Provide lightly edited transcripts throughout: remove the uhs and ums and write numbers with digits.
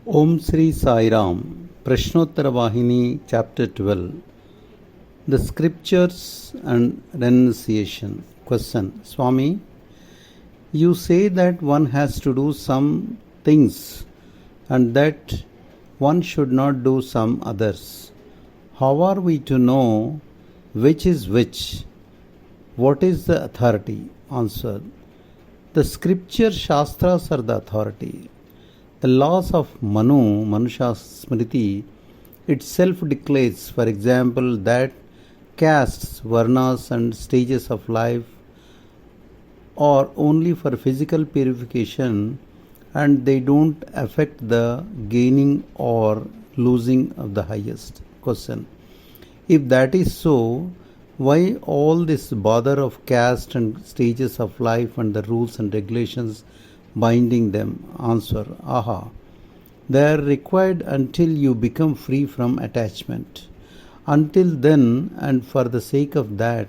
Om Sri Sai Ram, Prasnottara Vahini, Chapter-12. The Scriptures and Renunciation. Question. Swami, you say that one has to do some things and that one should not do some others. How are we to know which is which? What is the authority? Answer. The scripture Shastras are the authority. The laws of Manusha Smriti itself declares, for example, that castes, varnas and stages of life are only for physical purification and they don't affect the gaining or losing of the highest. Question. If that is so, why all this bother of caste and stages of life and the rules and regulations binding them? Answer. Aha. They are required until you become free from attachment. Until then, and for the sake of that,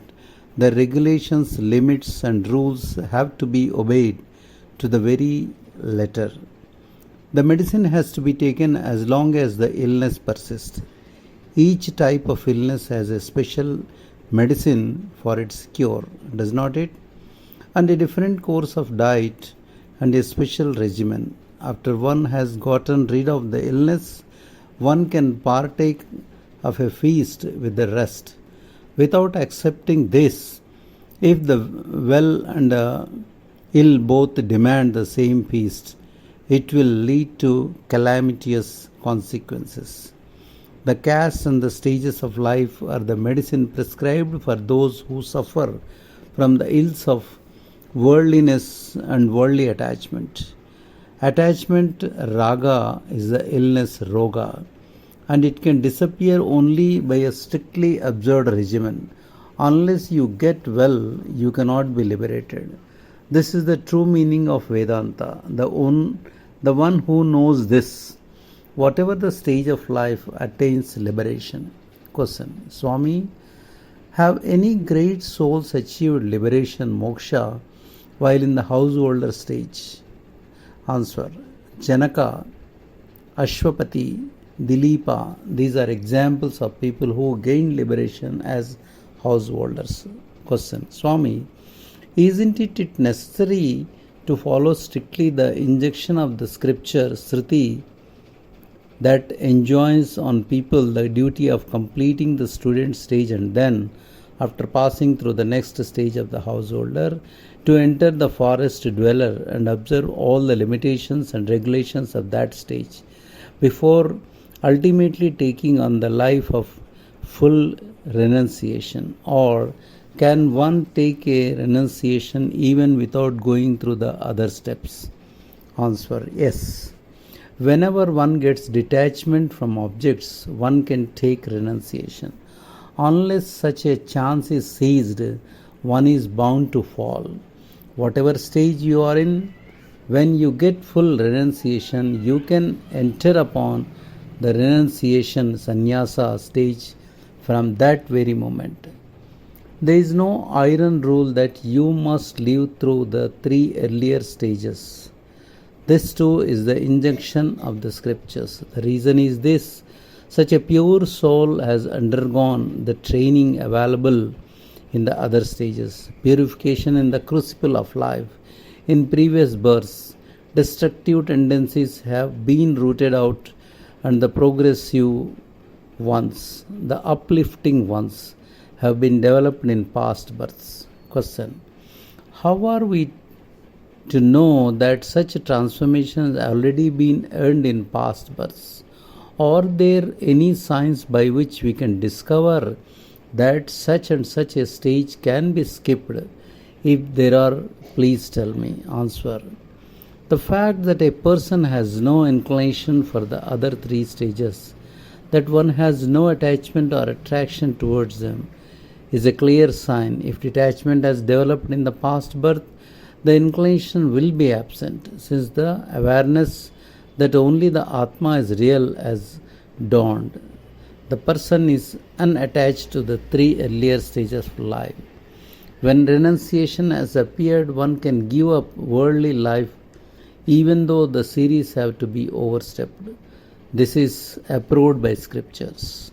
the regulations, limits and rules have to be obeyed to the very letter. The medicine has to be taken as long as the illness persists. Each type of illness has a special medicine for its cure, does not it? And a different course of diet and a special regimen. After one has gotten rid of the illness, one can partake of a feast with the rest. Without accepting this, if the well and ill both demand the same feast, it will lead to calamitous consequences. The castes and the stages of life are the medicine prescribed for those who suffer from the ills of worldliness and worldly attachment. Attachment raga is the illness roga, and it can disappear only by a strictly observed regimen. Unless you get well, you cannot be liberated. This is the true meaning of Vedanta. The one who knows this, whatever the stage of life, attains liberation. Question. Swami, have any great souls achieved liberation, moksha, while in the householder stage? Answer. Janaka, Ashwapati, Dilipa, these are examples of people who gained liberation as householders. Question. Swami, isn't it necessary to follow strictly the injunction of the scripture Sruti that enjoins on people the duty of completing the student stage and then, after passing through the next stage of the householder, to enter the forest dweller and observe all the limitations and regulations of that stage before ultimately taking on the life of full renunciation? Or can one take a renunciation even without going through the other steps? Answer. Yes. Whenever one gets detachment from objects, one can take renunciation. Unless such a chance is seized, one is bound to fall. Whatever stage you are in, when you get full renunciation, you can enter upon the renunciation sannyasa stage from that very moment. There is no iron rule that you must live through the three earlier stages. This too is the injunction of the scriptures. The reason is this: such a pure soul has undergone the training available in the other stages, purification in the crucible of life. In previous births, destructive tendencies have been rooted out, and the progressive ones, the uplifting ones, have been developed in past births. Question. How are we to know that such a transformation has already been earned in past births? Are there any signs by which we can discover that such and such a stage can be skipped? If there are, please tell me. Answer. The fact that a person has no inclination for the other three stages, that one has no attachment or attraction towards them, is a clear sign. If detachment has developed in the past birth, the inclination will be absent, since the awareness that only the Atma is real has dawned. The person is unattached to the three earlier stages of life. When renunciation has appeared, one can give up worldly life even though the series have to be overstepped. This is approved by scriptures.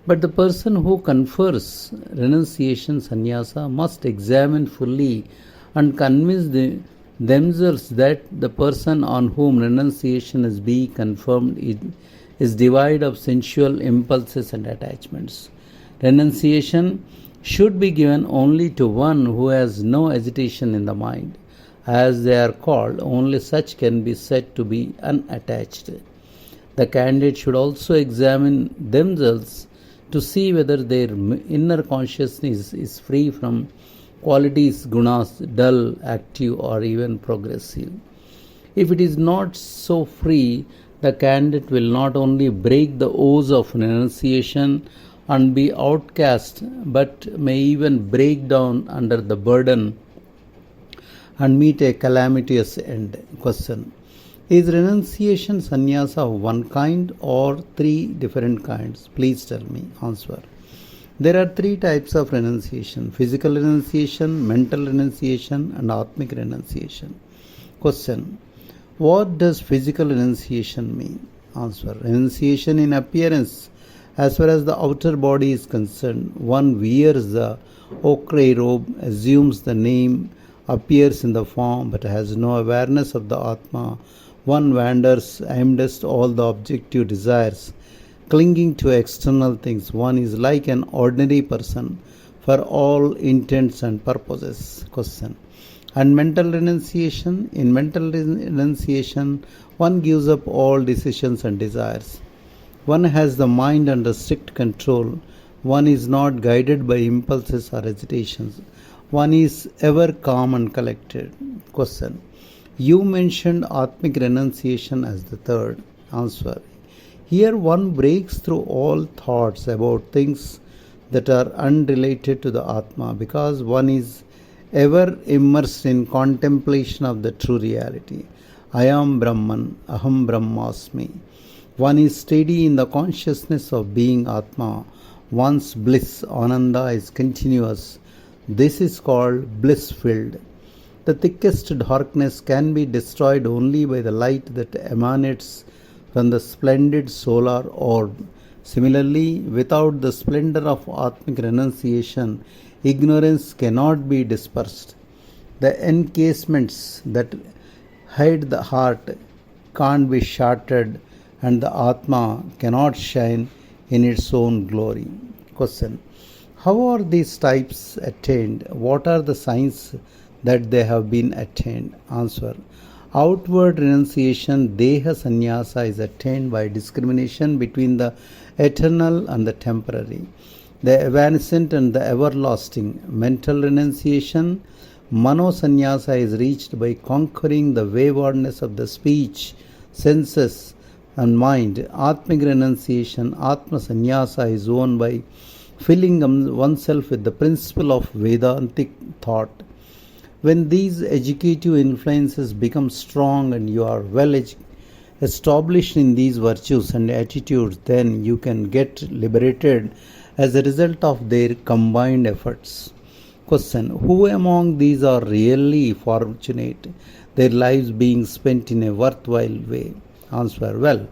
But the person who confers renunciation sannyasa must examine fully and convince themselves that the person on whom renunciation is being confirmed is devoid of sensual impulses and attachments. Renunciation should be given only to one who has no agitation in the mind. As they are called, only such can be said to be unattached. The candidate should also examine themselves to see whether their inner consciousness is free from qualities, gunas, dull, active, or even progressive. If it is not so free, the candidate will not only break the oaths of renunciation and be outcast, but may even break down under the burden and meet a calamitous end. Question: is renunciation sannyasa of one kind or three different kinds? Please tell me. Answer: there are three types of renunciation: physical renunciation, mental renunciation, and atmic renunciation. Question: what does physical renunciation mean? Answer: renunciation in appearance. As far as the outer body is concerned, one wears the ochre robe, assumes the name, appears in the form, but has no awareness of the Atma. One wanders amidst all the objective desires, clinging to external things. One is like an ordinary person for all intents and purposes. Question: and mental renunciation? In mental renunciation, one gives up all decisions and desires. One has the mind under strict control. One is not guided by impulses or hesitations. One is ever calm and collected. Question: you mentioned atmic renunciation as the third. Answer: here one breaks through all thoughts about things that are unrelated to the Atma, because one is ever immersed in contemplation of the true reality. I am Brahman, Aham Brahmasmi. One is steady in the consciousness of being Atma. One's bliss, Ananda, is continuous. This is called bliss-filled. The thickest darkness can be destroyed only by the light that emanates from the splendid solar orb. Similarly, without the splendor of atmic renunciation, ignorance cannot be dispersed. The encasements that hide the heart can't be shattered, and the Atma cannot shine in its own glory. Question: how are these types attained? What are the signs that they have been attained? Answer: outward renunciation, deha sannyasa, is attained by discrimination between the eternal and the temporary, the evanescent and the everlasting. Mental renunciation, mano sannyasa, is reached by conquering the waywardness of the speech, senses, and mind. Atmic renunciation, atma sannyasa, is won by filling oneself with the principle of Vedantic thought. When these educative influences become strong and you are well established in these virtues and attitudes, then you can get liberated as a result of their combined efforts. Question: who among these are really fortunate, their lives being spent in a worthwhile way? Answer: well,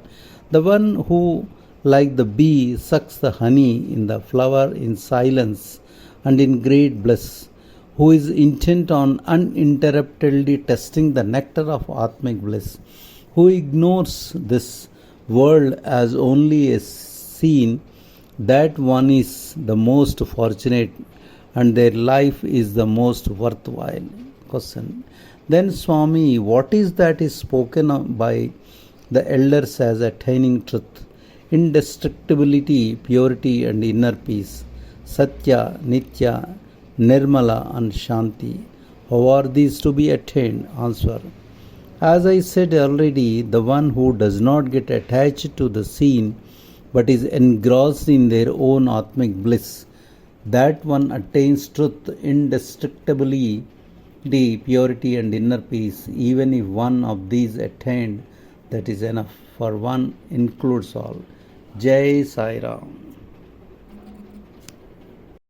the one who, like the bee, sucks the honey in the flower in silence and in great bliss, who is intent on uninterruptedly testing the nectar of atmic bliss, who ignores this world as only a scene, that one is the most fortunate and their life is the most worthwhile. Question: then Swami, what is that is spoken by the elders as attaining truth, indestructibility, purity, and inner peace? Sathya, Nitya, Nirmala, and Shanti. How are these to be attained? Answer: as I said already, the one who does not get attached to the scene but is engrossed in their own atmic bliss, that one attains truth, indestructibility, purity, and inner peace. Even if one of these attained, that is enough, for one includes all. Jai Sai Ram.